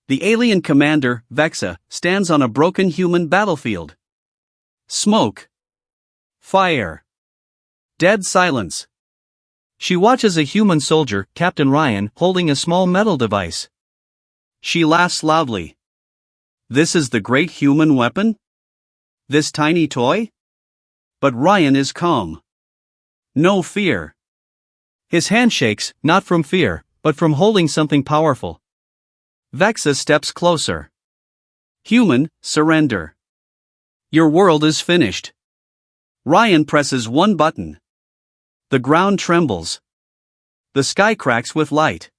The alien commander, Vexa, stands on a broken human battlefield. Smoke. Fire. Dead silence. She watches a human soldier, Captain Ryan, holding a small metal device. She laughs loudly. This is the great human weapon? This tiny toy? But Ryan is calm. No fear. His hand shakes, not from fear, but from holding something powerful. Vexa steps closer. Human, surrender. Your world is finished. Ryan presses one button. The ground trembles. The sky cracks with light.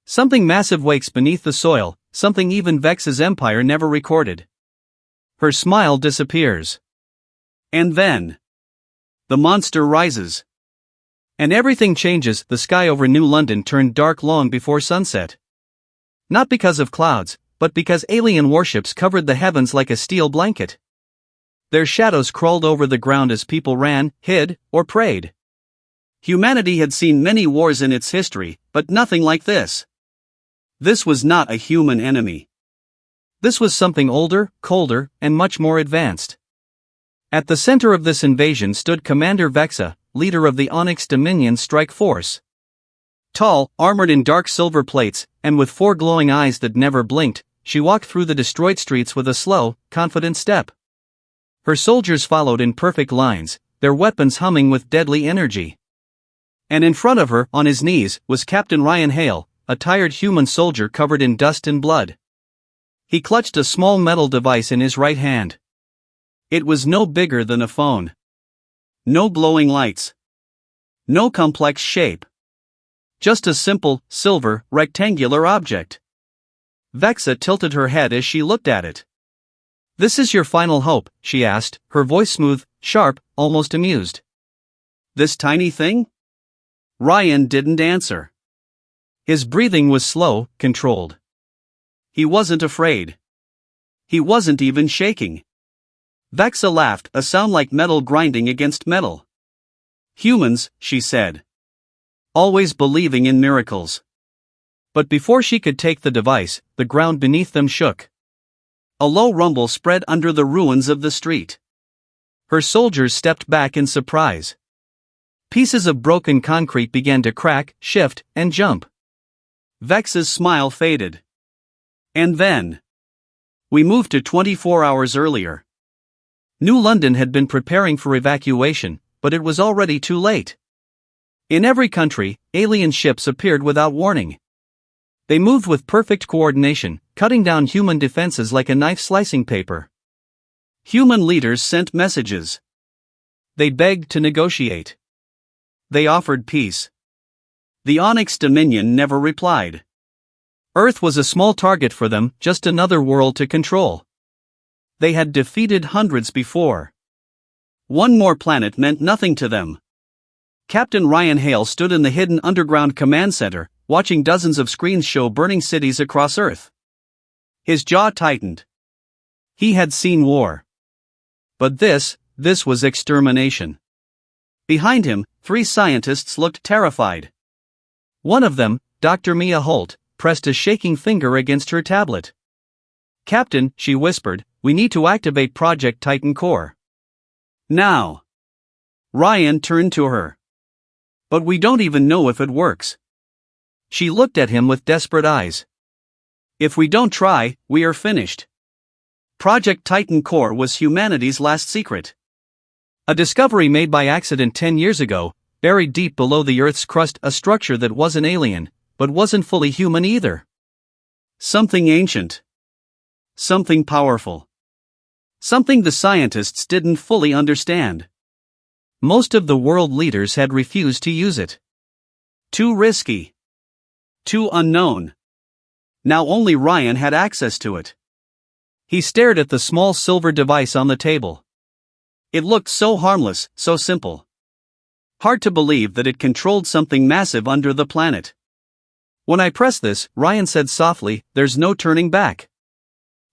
Something massive wakes beneath the soil, something even Vexa's empire never recorded. Her smile disappears. And then the monster rises. And everything changes. The sky over New London turned dark long before sunset. Not because of clouds, but because alien warships covered the heavens like a steel blanket. Their shadows crawled over the ground as people ran, hid, or prayed. Humanity had seen many wars in its history, but nothing like this. This was not a human enemy. This was something older, colder, and much more advanced. At the center of this invasion stood Commander Vexa, leader of the Onyx Dominion Strike Force. Tall, armored in dark silver plates, and with 4 glowing eyes that never blinked, she walked through the destroyed streets with a slow, confident step. Her soldiers followed in perfect lines, their weapons humming with deadly energy. And in front of her, on his knees, was Captain Ryan Hale, a tired human soldier covered in dust and blood. He clutched a small metal device in his right hand. It was no bigger than a phone. No glowing lights. No complex shape. Just a simple, silver, rectangular object. Vexa tilted her head as she looked at it. "This is your final hope," she asked, her voice smooth, sharp, almost amused. "This tiny thing?" Ryan didn't answer. His breathing was slow, controlled. He wasn't afraid. He wasn't even shaking. Vexa laughed, a sound like metal grinding against metal. "Humans," she said. "Always believing in miracles." But before she could take the device, the ground beneath them shook. A low rumble spread under the ruins of the street. Her soldiers stepped back in surprise. Pieces of broken concrete began to crack, shift, and jump. Vexa's smile faded. And then we moved to 24 hours earlier. New London had been preparing for evacuation, but it was already too late. In every country, alien ships appeared without warning. They moved with perfect coordination, cutting down human defenses like a knife slicing paper. Human leaders sent messages. They begged to negotiate. They offered peace. The Onyx Dominion never replied. Earth was a small target for them, just another world to control. They had defeated hundreds before. One more planet meant nothing to them. Captain Ryan Hale stood in the hidden underground command center, watching dozens of screens show burning cities across Earth. His jaw tightened. He had seen war. But this was extermination. Behind him, 3 scientists looked terrified. One of them, Dr. Mia Holt, pressed a shaking finger against her tablet. "Captain," she whispered, "we need to activate Project Titan Core. Now." Ryan turned to her. "But we don't even know if it works." She looked at him with desperate eyes. "If we don't try, we are finished." Project Titan Core was humanity's last secret. A discovery made by accident 10 years ago, buried deep below the Earth's crust, a structure that wasn't alien, but wasn't fully human either. Something ancient. Something powerful. Something the scientists didn't fully understand. Most of the world leaders had refused to use it. Too risky. Too unknown. Now only Ryan had access to it. He stared at the small silver device on the table. It looked so harmless, so simple. Hard to believe that it controlled something massive under the planet. "When I press this," Ryan said softly, "there's no turning back."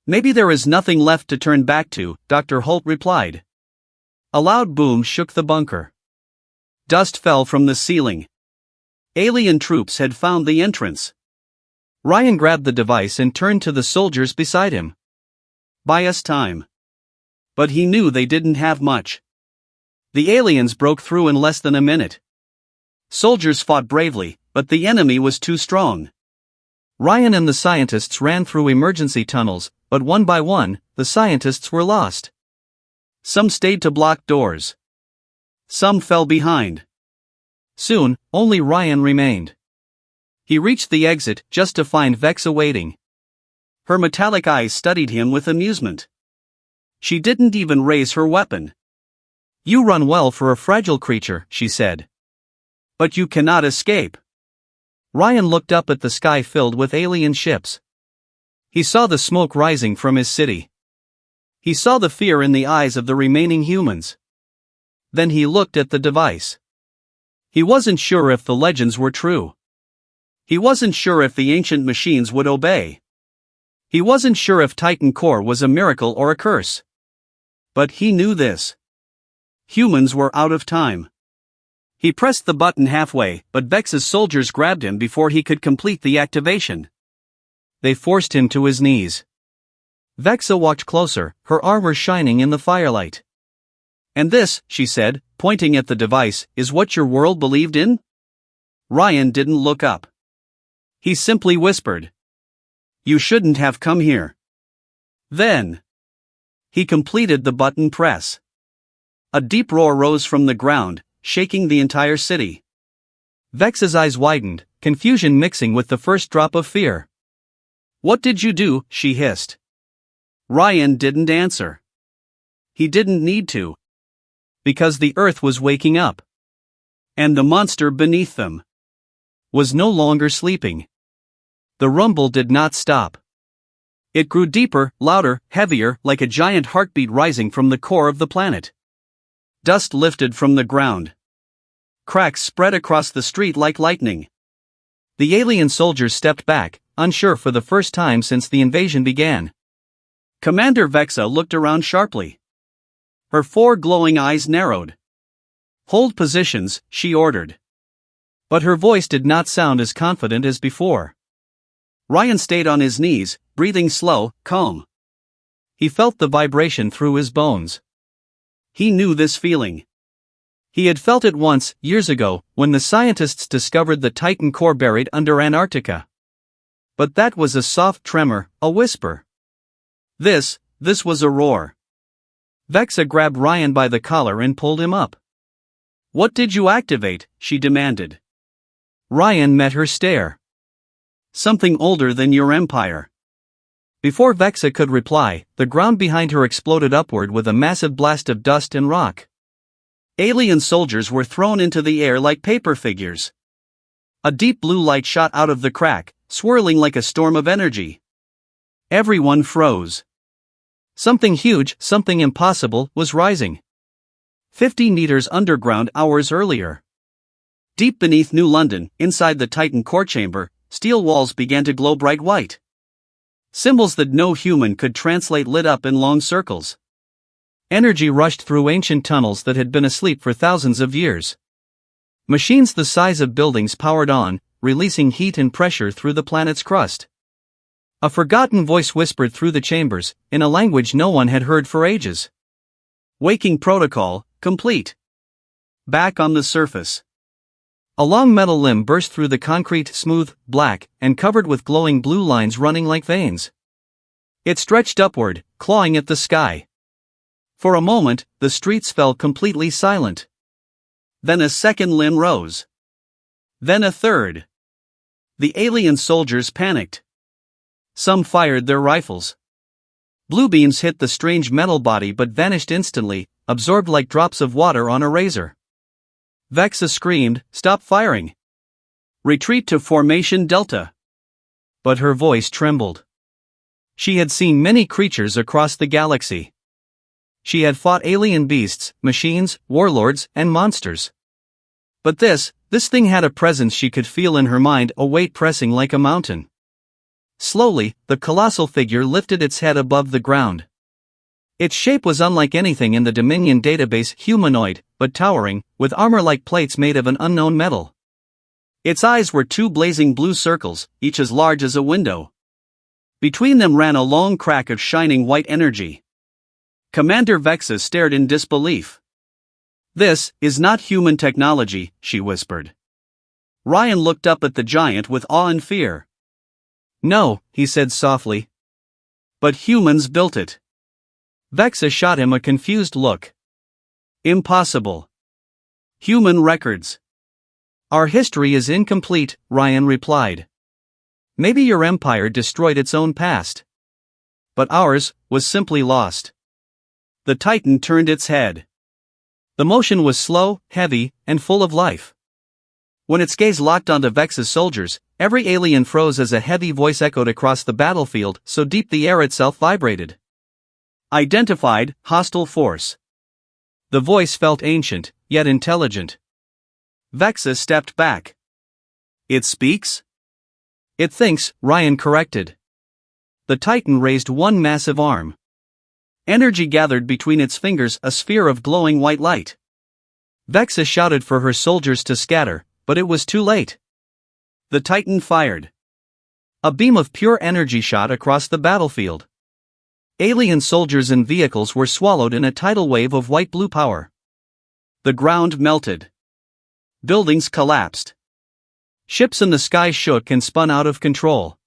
"Maybe there is nothing left to turn back to," Dr. Holt replied. A loud boom shook the bunker. Dust fell from the ceiling. Alien troops had found the entrance. Ryan grabbed the device and turned to the soldiers beside him. "Buy us time." But he knew they didn't have much. The aliens broke through in less than a minute. Soldiers fought bravely, but the enemy was too strong. Ryan and the scientists ran through emergency tunnels, but one by one, the scientists were lost. Some stayed to block doors. Some fell behind. Soon, only Ryan remained. He reached the exit just to find Vexa waiting. Her metallic eyes studied him with amusement. She didn't even raise her weapon. "You run well for a fragile creature," she said. "But you cannot escape." Ryan looked up at the sky filled with alien ships. He saw the smoke rising from his city. He saw the fear in the eyes of the remaining humans. Then he looked at the device. He wasn't sure if the legends were true. He wasn't sure if the ancient machines would obey. He wasn't sure if Titan Core was a miracle or a curse. But he knew this. Humans were out of time. He pressed the button halfway, but Vex's soldiers grabbed him before he could complete the activation. They forced him to his knees. Vexa walked closer, her armor shining in the firelight. "And this," she said, pointing at the device, "is what your world believed in?" Ryan didn't look up. He simply whispered, "You shouldn't have come here." Then he completed the button press. A deep roar rose from the ground, shaking the entire city. Vex's eyes widened, confusion mixing with the first drop of fear. "What did you do?" she hissed. Ryan didn't answer. He didn't need to. Because the earth was waking up. And the monster beneath them was no longer sleeping. The rumble did not stop. It grew deeper, louder, heavier, like a giant heartbeat rising from the core of the planet. Dust lifted from the ground. Cracks spread across the street like lightning. The alien soldiers stepped back, unsure for the first time since the invasion began. Commander Vexa looked around sharply. Her 4 glowing eyes narrowed. "Hold positions," she ordered. But her voice did not sound as confident as before. Ryan stayed on his knees, breathing slow, calm. He felt the vibration through his bones. He knew this feeling. He had felt it once, years ago, when the scientists discovered the Titan core buried under Antarctica. But that was a soft tremor, a whisper. This was a roar. Vexa grabbed Ryan by the collar and pulled him up. "What did you activate?" she demanded. Ryan met her stare. "Something older than your empire." Before Vexa could reply, the ground behind her exploded upward with a massive blast of dust and rock. Alien soldiers were thrown into the air like paper figures. A deep blue light shot out of the crack, swirling like a storm of energy. Everyone froze. Something huge, something impossible, was rising. 50 meters underground hours earlier. Deep beneath New London, inside the Titan core chamber, steel walls began to glow bright white. Symbols that no human could translate lit up in long circles. Energy rushed through ancient tunnels that had been asleep for thousands of years. Machines the size of buildings powered on, releasing heat and pressure through the planet's crust. A forgotten voice whispered through the chambers, in a language no one had heard for ages. "Waking protocol, complete. Back on the surface." A long metal limb burst through the concrete, smooth, black, and covered with glowing blue lines running like veins. It stretched upward, clawing at the sky. For a moment, the streets fell completely silent. Then a second limb rose. Then a third. The alien soldiers panicked. Some fired their rifles. Blue beams hit the strange metal body but vanished instantly, absorbed like drops of water on a razor. Vexa screamed, "Stop firing! Retreat to Formation Delta!" But her voice trembled. She had seen many creatures across the galaxy. She had fought alien beasts, machines, warlords, and monsters. But this thing had a presence she could feel in her mind, a weight pressing like a mountain. Slowly, the colossal figure lifted its head above the ground. Its shape was unlike anything in the Dominion database, humanoid, but towering, with armor like plates made of an unknown metal. Its eyes were two blazing blue circles, each as large as a window. Between them ran a long crack of shining white energy. Commander Vexa stared in disbelief. "This is not human technology," she whispered. Ryan looked up at the giant with awe and fear. "No," he said softly. "But humans built it." Vexa shot him a confused look. "Impossible. Human records." "Our history is incomplete," Ryan replied. "Maybe your empire destroyed its own past. But ours was simply lost." The Titan turned its head. The motion was slow, heavy, and full of life. When its gaze locked onto Vex's soldiers, every alien froze as a heavy voice echoed across the battlefield, so deep the air itself vibrated. "Identified, hostile force." The voice felt ancient, yet intelligent. Vexa stepped back. "It speaks?" "It thinks," Ryan corrected. The Titan raised one massive arm. Energy gathered between its fingers, a sphere of glowing white light. Vexa shouted for her soldiers to scatter, but it was too late. The Titan fired. A beam of pure energy shot across the battlefield. Alien soldiers and vehicles were swallowed in a tidal wave of white-blue power. The ground melted. Buildings collapsed. Ships in the sky shook and spun out of control.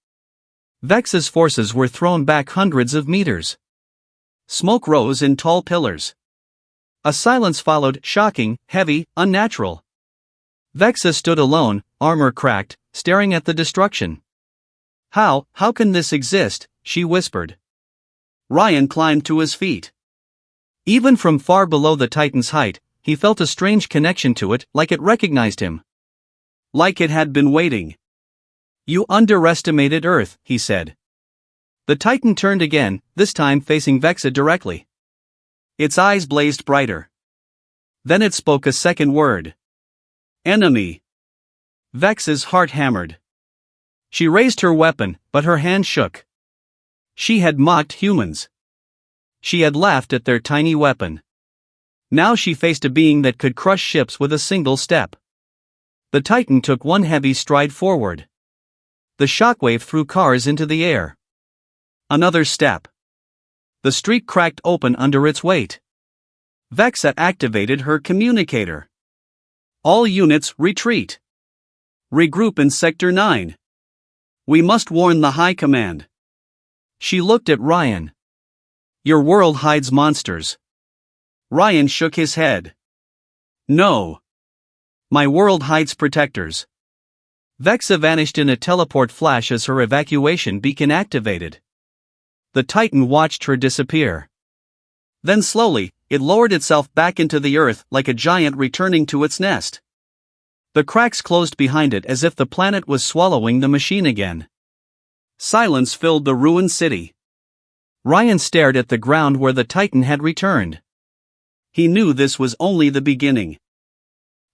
Vex's forces were thrown back hundreds of meters. Smoke rose in tall pillars. A silence followed, shocking, heavy, unnatural. Vexa stood alone, armor cracked, staring at the destruction. How can this exist?" she whispered. Ryan climbed to his feet. Even from far below the Titan's height, he felt a strange connection to it, like it recognized him. Like it had been waiting. "You underestimated Earth," he said. The Titan turned again, this time facing Vexa directly. Its eyes blazed brighter. Then it spoke a second word. "Enemy." Vex's heart hammered. She raised her weapon, but her hand shook. She had mocked humans. She had laughed at their tiny weapon. Now she faced a being that could crush ships with a single step. The Titan took one heavy stride forward. The shockwave threw cars into the air. Another step. The street cracked open under its weight. Vexa activated her communicator. "All units retreat. Regroup in Sector 9. We must warn the High Command." She looked at Ryan. "Your world hides monsters." Ryan shook his head. "No. My world hides protectors." Vexa vanished in a teleport flash as her evacuation beacon activated. The Titan watched her disappear. Then slowly, it lowered itself back into the earth like a giant returning to its nest. The cracks closed behind it as if the planet was swallowing the machine again. Silence filled the ruined city. Ryan stared at the ground where the Titan had returned. He knew this was only the beginning.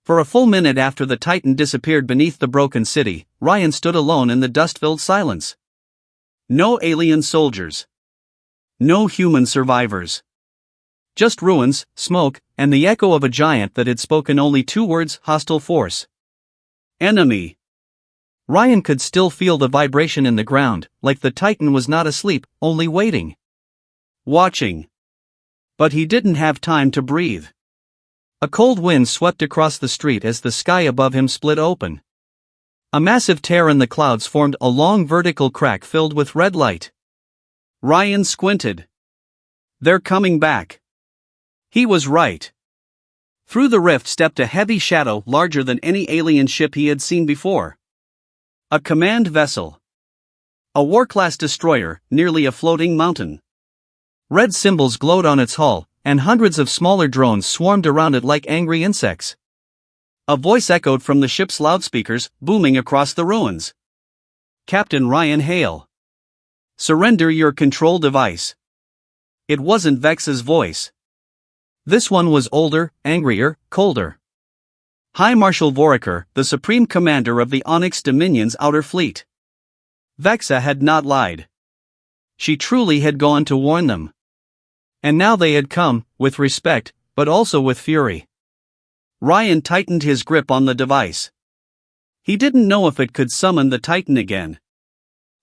For a full minute after the Titan disappeared beneath the broken city, Ryan stood alone in the dust-filled silence. No alien soldiers. No human survivors. Just ruins, smoke, and the echo of a giant that had spoken only two words: hostile force. Enemy. Ryan could still feel the vibration in the ground, like the Titan was not asleep, only waiting. Watching. But he didn't have time to breathe. A cold wind swept across the street as the sky above him split open. A massive tear in the clouds formed a long vertical crack filled with red light. Ryan squinted. "They're coming back." He was right. Through the rift stepped a heavy shadow larger than any alien ship he had seen before. A command vessel. A war-class destroyer, nearly a floating mountain. Red symbols glowed on its hull, and hundreds of smaller drones swarmed around it like angry insects. A voice echoed from the ship's loudspeakers, booming across the ruins. "Captain Ryan Hale. Surrender your control device." It wasn't Vex's voice. This one was older, angrier, colder. High Marshal Voraker, the supreme commander of the Onyx Dominion's outer fleet. Vexa had not lied. She truly had gone to warn them. And now they had come, with respect, but also with fury. Ryan tightened his grip on the device. He didn't know if it could summon the Titan again.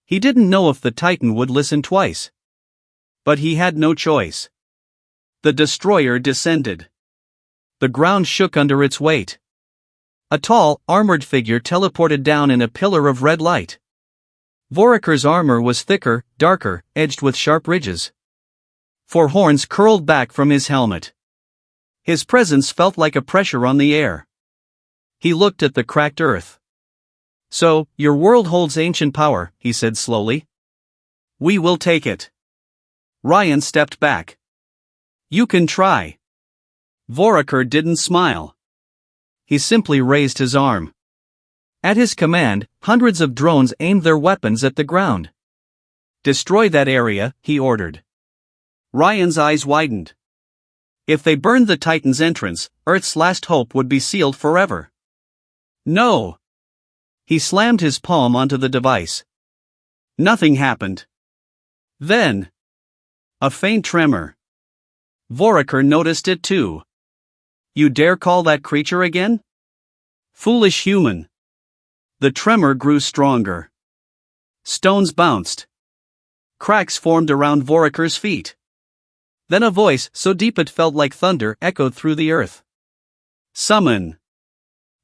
He didn't know if the Titan would listen twice. But he had no choice. The destroyer descended. The ground shook under its weight. A tall, armored figure teleported down in a pillar of red light. Voraker's armor was thicker, darker, edged with sharp ridges. 4 horns curled back from his helmet. His presence felt like a pressure on the air. He looked at the cracked earth. "So, your world holds ancient power," he said slowly. "We will take it." Ryan stepped back. "You can try." Voraker didn't smile. He simply raised his arm. At his command, hundreds of drones aimed their weapons at the ground. "Destroy that area," he ordered. Ryan's eyes widened. If they burned the Titan's entrance, Earth's last hope would be sealed forever. "No!" He slammed his palm onto the device. Nothing happened. Then, a faint tremor. Voraker noticed it too. "You dare call that creature again? Foolish human." The tremor grew stronger. Stones bounced. Cracks formed around Voraker's feet. Then a voice, so deep it felt like thunder, echoed through the earth. "Summon."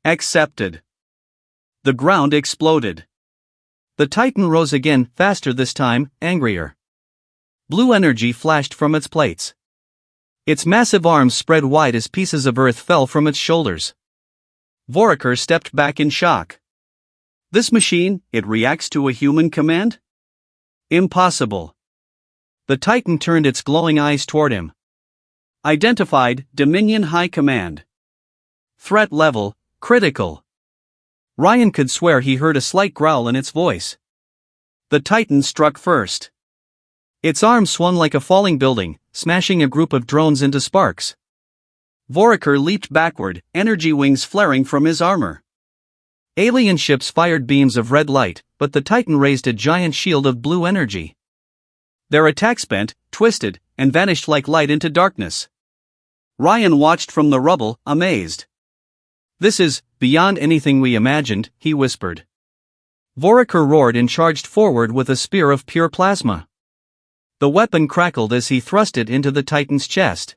Accepted. The ground exploded. The Titan rose again, faster this time, angrier. Blue energy flashed from its plates. Its massive arms spread wide as pieces of earth fell from its shoulders. Voraker stepped back in shock. This machine, it reacts to a human command? Impossible. The Titan turned its glowing eyes toward him. Identified, Dominion High Command. Threat level, critical. Ryan could swear he heard a slight growl in its voice. The Titan struck first. Its arm swung like a falling building, smashing a group of drones into sparks. Voraker leaped backward, energy wings flaring from his armor. Alien ships fired beams of red light, but the Titan raised a giant shield of blue energy. Their attacks bent, twisted, and vanished like light into darkness. Ryan watched from the rubble, amazed. "This is beyond anything we imagined," he whispered. Voraker roared and charged forward with a spear of pure plasma. The weapon crackled as he thrust it into the Titan's chest.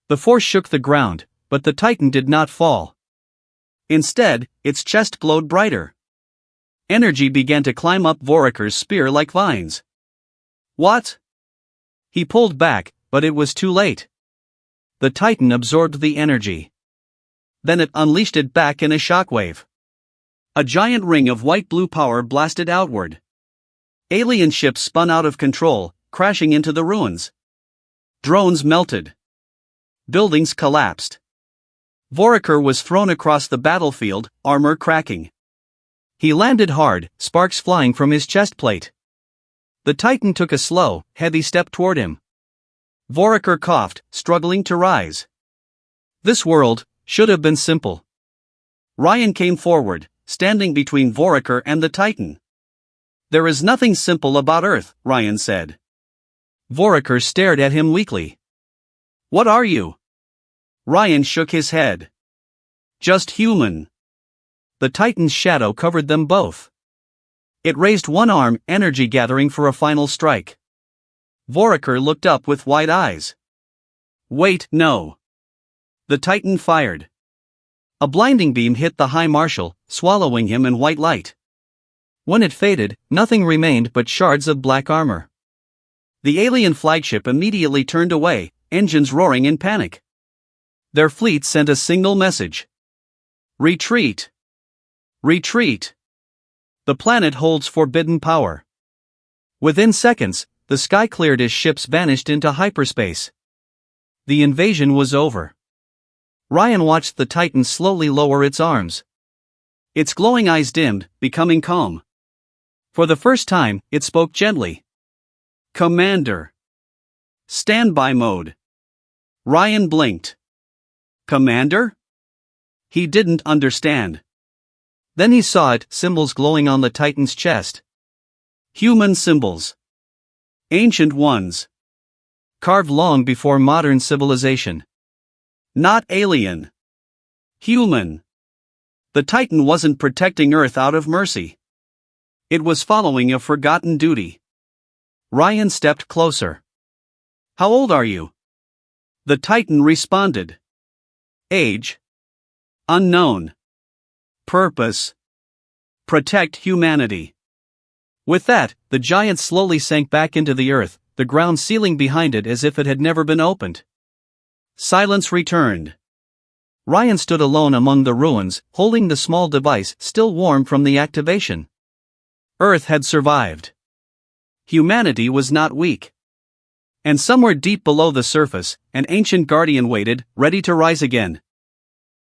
The force shook the ground, but the Titan did not fall. Instead, its chest glowed brighter. Energy began to climb up Voraker's spear like vines. "What?" He pulled back, but it was too late. The Titan absorbed the energy. Then it unleashed it back in a shockwave. A giant ring of white-blue power blasted outward. Alien ships spun out of control, crashing into the ruins. Drones melted. Buildings collapsed. Voraker was thrown across the battlefield, armor cracking. He landed hard, sparks flying from his chest plate. The Titan took a slow, heavy step toward him. Voraker coughed, struggling to rise. This world should have been simple. Ryan came forward, standing between Voraker and the Titan. "There is nothing simple about Earth," Ryan said. Voraker stared at him weakly. "What are you?" Ryan shook his head. "Just human." The Titan's shadow covered them both. It raised one arm, energy gathering for a final strike. Voraker looked up with wide eyes. "Wait, no." The Titan fired. A blinding beam hit the High Marshal, swallowing him in white light. When it faded, nothing remained but shards of black armor. The alien flagship immediately turned away, engines roaring in panic. Their fleet sent a single message. "Retreat! Retreat! The planet holds forbidden power." Within seconds, the sky cleared as ships vanished into hyperspace. The invasion was over. Ryan watched the Titan slowly lower its arms. Its glowing eyes dimmed, becoming calm. For the first time, it spoke gently. "Commander." "Standby mode." Ryan blinked. "Commander?" He didn't understand. Then he saw it, symbols glowing on the Titan's chest. Human symbols. Ancient ones. Carved long before modern civilization. Not alien. Human. The Titan wasn't protecting Earth out of mercy. It was following a forgotten duty. Ryan stepped closer. "How old are you?" The Titan responded. "Age? Unknown. Purpose? Protect humanity." With that, the giant slowly sank back into the earth, the ground sealing behind it as if it had never been opened. Silence returned. Ryan stood alone among the ruins, holding the small device still warm from the activation. Earth had survived. Humanity was not weak. And somewhere deep below the surface, an ancient guardian waited, ready to rise again.